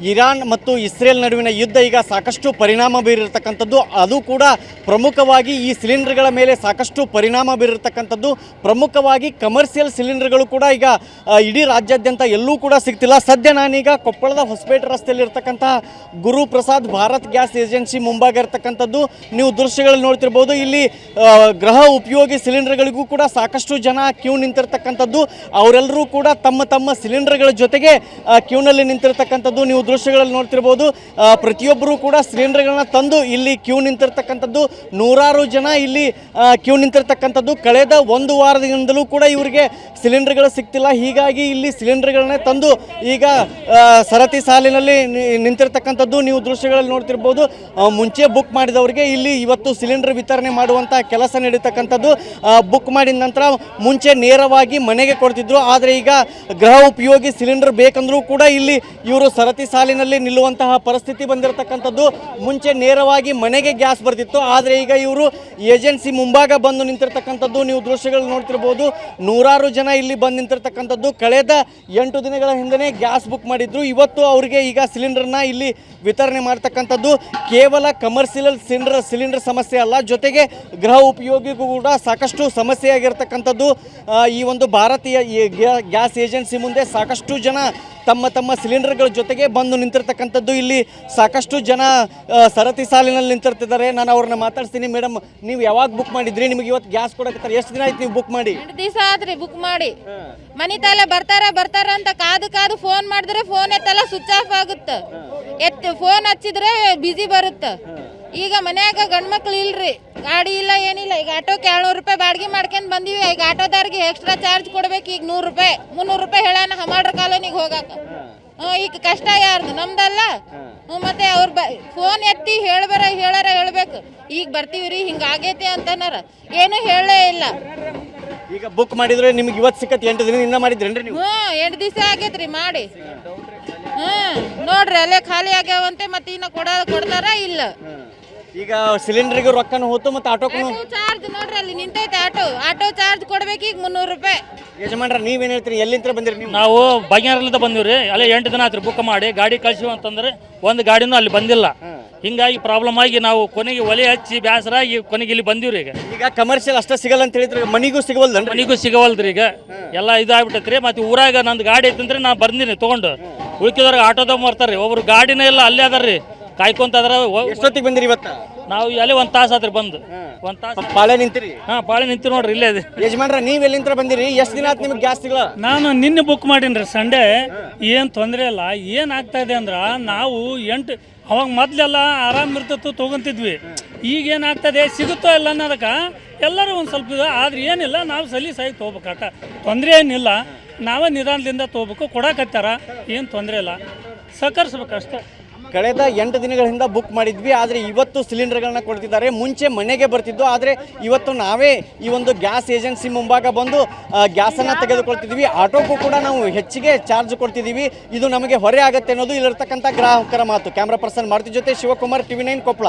Iran ಮತ್ತು Israel ನಡುವಿನ ಯುದ್ಧ ಈಗ ಸಾಕಷ್ಟು ಪರಿಣಾಮ ಬೀರಿರ್ತಕ್ಕಂಥದ್ದು. ಅದು ಕೂಡ ಪ್ರಮುಖವಾಗಿ ಈ ಸಿಲಿಂಡರ್ಗಳ ಮೇಲೆ ಸಾಕಷ್ಟು ಪರಿಣಾಮ ಬೀರಿರ್ತಕ್ಕಂಥದ್ದು. ಪ್ರಮುಖವಾಗಿ ಕಮರ್ಷಿಯಲ್ ಸಿಲಿಂಡರ್ಗಳು ಕೂಡ ಈಗ ಇಡೀ ರಾಜ್ಯಾದ್ಯಂತ ಎಲ್ಲೂ ಕೂಡ ಸಿಗ್ತಿಲ್ಲ. ಸದ್ಯ ನಾನೀಗ ಕೊಪ್ಪಳದ ಹೊಸಪೇಟೆ ರಸ್ತೆಯಲ್ಲಿ ಇರ್ತಕ್ಕಂಥ ಗುರುಪ್ರಸಾದ್ ಭಾರತ್ ಗ್ಯಾಸ್ ಏಜೆನ್ಸಿ ಮುಂಭಾಗ ಇರ್ತಕ್ಕಂಥದ್ದು. ನೀವು ದೃಶ್ಯಗಳಲ್ಲಿ ನೋಡ್ತಿರ್ಬೋದು. ಇಲ್ಲಿ ಗೃಹ ಉಪಯೋಗಿ ಸಿಲಿಂಡರ್ಗಳಿಗೂ ಕೂಡ ಸಾಕಷ್ಟು ಜನ ಕ್ಯೂ ನಿಂತಿರ್ತಕ್ಕಂಥದ್ದು. ಅವರೆಲ್ಲರೂ ಕೂಡ ತಮ್ಮ ತಮ್ಮ ಸಿಲಿಂಡರ್ಗಳ ಜೊತೆಗೆ ಕ್ಯೂನಲ್ಲಿ ನಿಂತಿರ್ತಕ್ಕಂಥದ್ದು ನೀವು ದೃಶ್ಯಗಳಲ್ಲಿ ನೋಡ್ತಿರ್ಬೋದು. ಪ್ರತಿಯೊಬ್ಬರು ಕೂಡ ಸಿಲಿಂಡರ್ಗಳನ್ನ ತಂದು ಇಲ್ಲಿ ಕ್ಯೂ ನಿಂತಿರ್ತಕ್ಕಂಥದ್ದು. ನೂರಾರು ಜನ ಇಲ್ಲಿ ಕ್ಯೂ ನಿಂತಿರ್ತಕ್ಕಂಥದ್ದು. ಕಳೆದ ಒಂದು ವಾರದಿಂದಲೂ ಕೂಡ ಇವರಿಗೆ ಸಿಲಿಂಡರ್ಗಳು ಸಿಗ್ತಿಲ್ಲ. ಹೀಗಾಗಿ ಇಲ್ಲಿ ಸಿಲಿಂಡರ್ಗಳನ್ನೇ ತಂದು ಈಗ ಸರತಿ ಸಾಲಿನಲ್ಲಿ ನಿಂತಿರ್ತಕ್ಕಂಥದ್ದು ನೀವು ದೃಶ್ಯಗಳಲ್ಲಿ ನೋಡ್ತಿರ್ಬೋದು. ಮುಂಚೆ ಬುಕ್ ಮಾಡಿದವರಿಗೆ ಇಲ್ಲಿ ಇವತ್ತು ಸಿಲಿಂಡರ್ ವಿತರಣೆ ಮಾಡುವಂಥ ಕೆಲಸ ನಡೀತಕ್ಕಂಥದ್ದು. ಬುಕ್ ಮಾಡಿದ ನಂತರ ಮುಂಚೆ ನೇರವಾಗಿ ಮನೆಗೆ ಕೊಡ್ತಿದ್ರು. ಆದರೆ ಈಗ ಗೃಹ ಉಪಯೋಗಿ ಸಿಲಿಂಡರ್ ಬೇಕಂದ್ರೂ ಕೂಡ ಇಲ್ಲಿ ಇವರು ಸರತಿ ಸಾಲಿನಲ್ಲಿ ನಿಲ್ಲುವಂತಹ ಪರಿಸ್ಥಿತಿ ಬಂದಿರತಕ್ಕಂಥದ್ದು. ಮುಂಚೆ ನೇರವಾಗಿ ಮನೆಗೆ ಗ್ಯಾಸ್ ಬರ್ತಿತ್ತು. ಆದರೆ ಈಗ ಇವರು ಏಜೆನ್ಸಿ ಮುಂಭಾಗ ಬಂದು ನಿಂತಿರ್ತಕ್ಕಂಥದ್ದು ನೀವು ದೃಶ್ಯಗಳು ನೋಡ್ತಿರ್ಬೋದು. ನೂರಾರು ಜನ ಇಲ್ಲಿ ಬಂದು ನಿಂತಿರ್ತಕ್ಕಂಥದ್ದು. ಕಳೆದ 8 ದಿನಗಳ ಹಿಂದೆ ಗ್ಯಾಸ್ ಬುಕ್ ಮಾಡಿದ್ರು. ಇವತ್ತು ಅವರಿಗೆ ಈಗ ಸಿಲಿಂಡರ್ನ ಇಲ್ಲಿ ವಿತರಣೆ ಮಾಡ್ತಕ್ಕಂಥದ್ದು. ಕೇವಲ ಕಮರ್ಷಿಯಲ್ ಸಿಲಿಂಡರ್ ಸಮಸ್ಯೆ ಅಲ್ಲ, ಜೊತೆಗೆ ಗೃಹ ಉಪಯೋಗಿಗೂ ಕೂಡ ಸಾಕಷ್ಟು ಸಮಸ್ಯೆಯಾಗಿರ್ತಕ್ಕಂಥದ್ದು. ಈ ಒಂದು ಭಾರತೀಯ ಗ್ಯಾಸ್ ಏಜೆನ್ಸಿ ಮುಂದೆ ಸಾಕಷ್ಟು ಜನ ತಮ್ಮ ತಮ್ಮ ಸಿಲಿಂಡರ್ಗಳ ಜೊತೆಗೆ ಬಂದು ನಿಂತಿರ್ತಕ್ಕಂಥದ್ದು. ಇಲ್ಲಿ ಸಾಕಷ್ಟು ಜನ ಸರತಿ ಸಾಲಿನಲ್ಲಿ ನಿಂತಿರ್ತಿದ್ದಾರೆ. ನಾನು ಅವ್ರನ್ನ ಮಾತಾಡ್ತೀನಿ. ಮೇಡಮ್, ನೀವು ಯಾವಾಗ ಬುಕ್ ಮಾಡಿದ್ರಿ? ನಿಮಗೆ ಇವತ್ತು ಗ್ಯಾಸ್ ಕೊಡಕತ್ತಾರೆ. ಎಷ್ಟು ದಿನ ಆಯ್ತು ನೀವು ಬುಕ್ ಮಾಡಿ? 2 ದಿವಸ ಆದ್ರಿ ಬುಕ್ ಮಾಡಿ. ಮನಿ ತಲೆ ಬರ್ತಾರ ಅಂತ ಕಾದು ಫೋನ್ ಮಾಡಿದ್ರೆ ಫೋನ್ ಎತ್ತಲ್ಲ, ಸ್ವಿಚ್ ಆಫ್ ಆಗುತ್ತೆ. ಫೋನ್ ಹಚ್ಚಿದ್ರೆ ಬಿಜಿ ಬರುತ್ತೆ. ಈಗ ಮನ್ಯಾಗ ಗಂಡ್ಮಕ್ಳು ಇಲ್ರಿ, ಗಾಡಿ ಇಲ್ಲ, ಏನಿಲ್ಲ. ಈಗ ಆಟೋಕ್ಕೆ 700 ರೂಪಾಯಿ ಬಾಡಿಗೆ ಮಾಡ್ಕೊಂಡು ಬಂದೀವಿ. ಈಗ ಆಟೋದಾರಿಗೆ ಎಕ್ಸ್ಟ್ರಾ ಚಾರ್ಜ್ ಕೊಡ್ಬೇಕು. ಈಗ 100 ರೂಪಾಯಿ 300 ರೂಪಾಯಿ ಹೇಳೋಣ ಹಮಾಡ್ರ ಕಾಲೋನಿಗೆ ಹೋಗಾಕ. ಈಗ ಕಷ್ಟ ಯಾರ್ದು? ನಮ್ದಲ್ಲ. ಮತ್ತೆ ಅವ್ರ ಫೋನ್ ಎತ್ತಿ ಹೇಳಾರ ಹೇಳ್ಬೇಕು. ಈಗ ಬರ್ತೀವ್ರಿ, ಹಿಂಗಾಗೈತಿ ಅಂತನಾರ ಏನು ಹೇಳೇ ಇಲ್ಲ. ಈಗ ಬುಕ್ ಮಾಡಿದ್ರೆ ನಿಮ್ಗೆ ಇವತ್ತು ಸಿಕ್ಕತ್? 8 ದಿನದಿಂದ ಮಾಡಿದ್ರೇನ್ರಿ ನೀವು? 8 ದಿವಸ ಆಗೈತ್ರಿ ಮಾಡಿ. ನೋಡ್ರಿ ಅಲ್ಲೇ ಖಾಲಿ ಆಗ್ಯಾವಂತೆ. ಮತ್ತೆ ಇನ್ನ ಕೊಡ್ತಾರ ಇಲ್ಲ. ಈಗ ಸಿಲಿಂಡರ್ಗೆ ರೊಕ್ಕನು ಹೋತು, ಮತ್ತೆ ಆಟೋಕ್ಕೂ ಚಾರ್ಜ್ ನೋಡ್ರಿ ಅಲ್ಲಿ ನಿಂತೈತೆ. ಆಟೋ ಚಾರ್ಜ್ ಕೊಡ್ಬೇಕು ಈಗ 300 ರೂಪಾಯಿ. ಯಜಮಾನ್ರ, ನೀವೇನು ಹೇಳ್ತೀರಿ? ಎಲ್ಲಿಂದ ಬಂದಿರಿ ನೀವು? ನಾವು ಭಾಗ್ಯನಗರದಿಂದ ಬಂದಿವ್ರಿ. ಅಲ್ಲೇ 8 ದಿನ ಆತ್ರಿ ಬುಕ್ ಮಾಡಿ. ಗಾಡಿ ಕಳ್ಸಿವಿ ಅಂತಂದ್ರೆ ಒಂದು ಗಾಡಿನೂ ಅಲ್ಲಿ ಬಂದಿಲ್ಲ. ಹಿಂಗಾಗಿ ಪ್ರಾಬ್ಲಮ್ ಆಗಿ ನಾವು ಕೊನೆಗೆ ಒಲೆ ಹಚ್ಚಿ ಬೇಸರಾಗಿ ಕೊನೆಗೆ ಇಲ್ಲಿ ಬಂದಿವ್ರಿ. ಈಗ ಕಮರ್ಷಿಯಲ್ ಅಷ್ಟೇ ಸಿಗಲ್ಲ ಅಂತ ಹೇಳಿದ್ರೆ ಮನಿಗೂ ಸಿಗವಲ್ದನ್? ಮನಿಗೂ ಸಿಗವಲ್ದ್ರಿ. ಈಗ ಎಲ್ಲ ಇದಾಗ್ಬಿಟ್ಟೈತ್ರಿ. ಮತ್ತೆ ಊರಾಗ ನಂದು ಗಾಡಿ ಐತಂದ್ರೆ ನಾ ಬಂದಿನಿ ತೊಗೊಂಡು. ಉಳ್ಕಿದವ್ರಿಗೆ ಆಟೋದಾಗ ಬರ್ತಾರ್ರಿ. ಒಬ್ರು ಗಾಡಿನ ಎಲ್ಲ ಅಲ್ಲೇ ಅದಾರ್ರಿ, ಕಾಯ್ಕೊಂತದ್ರ. ಎಷ್ಟೊತ್ತಿಗೆ ಬಂದಿರಿ ಇವತ್ತು? ನಾವು ಅಲ್ಲಿ 1 ತಾಸು ಆತ್ರಿ ಬಂದು. 1 ತಾಸು ಪಾಳೆ ನಿಂತಿರಿ? ಪಾಳೆ ನಿಂತಿ ನೋಡ್ರಿ ಇಲ್ಲೇ. ಯಜಮಾನ್ರ, ನೀವ್ ಎಲ್ಲಿಂದ ಬಂದಿರಿ? ಎಷ್ಟು ದಿನ ಆಯ್ತು ನಿಮ್ಗೆ ಗ್ಯಾಸ್ ಸಿಗಲ್ಲ? ನಾನು ನಿನ್ನೆ ಬುಕ್ ಮಾಡೀನಿ ಸಂಡೇ. ಏನು ತೊಂದರೆ ಇಲ್ಲ. ಏನಾಗ್ತಾ ಇದೆ ಅಂದ್ರೆ ನಾವು ಅವಾಗ ಮೊದಲೆಲ್ಲ ಆರಾಮ್ ಇರ್ತಿತ್ತು, ತೊಗೊಂತಿದ್ವಿ. ಈಗ ಏನಾಗ್ತದೆ, ಸಿಗುತ್ತೋ ಇಲ್ಲ ಅನ್ನೋದಕ್ಕೆ ಎಲ್ಲರೂ ಒಂದು ಸ್ವಲ್ಪ ಇದೆ. ಆದ್ರೆ ಏನಿಲ್ಲ, ನಾವು ಸಲೀಸಾಗಿ ತೊಗೋಬೇಕಾಟ. ತೊಂದರೆ ಏನಿಲ್ಲ. ನಾವೇ ನಿಧಾನದಿಂದ ತೊಗೋಬೇಕು. ಕೊಡಕತ್ತಾರ, ಏನು ತೊಂದರೆ ಇಲ್ಲ. ಸಹಕರಿಸ್ಬೇಕು ಅಷ್ಟೇ. ಕಳೆದ 8 ದಿನಗಳಿಂದ ಬುಕ್ ಮಾಡಿದ್ವಿ. ಆದರೆ ಇವತ್ತು ಸಿಲಿಂಡರ್ಗಳನ್ನ ಕೊಡ್ತಿದ್ದಾರೆ. ಮುಂಚೆ ಮನೆಗೆ ಬರ್ತಿದ್ದು, ಆದರೆ ಇವತ್ತು ನಾವೇ ಈ ಒಂದು ಗ್ಯಾಸ್ ಏಜೆನ್ಸಿ ಮುಂಭಾಗ ಬಂದು ಗ್ಯಾಸನ್ನು ತೆಗೆದುಕೊಳ್ತಿದ್ವಿ. ಆಟೋಕ್ಕೂ ಕೂಡ ನಾವು ಹೆಚ್ಚಿಗೆ ಚಾರ್ಜ್ ಕೊಡ್ತಿದ್ದೀವಿ. ಇದು ನಮಗೆ ಹೊರೆ ಆಗುತ್ತೆ ಅನ್ನೋದು ಇಲ್ಲಿರ್ತಕ್ಕಂಥ ಗ್ರಾಹಕರ ಮಾತು. ಕ್ಯಾಮ್ರಾ ಪರ್ಸನ್ ಮಾರುತಿ ಜೊತೆ ಶಿವಕುಮಾರ್, TV9 ಕೊಪ್ಪಳ.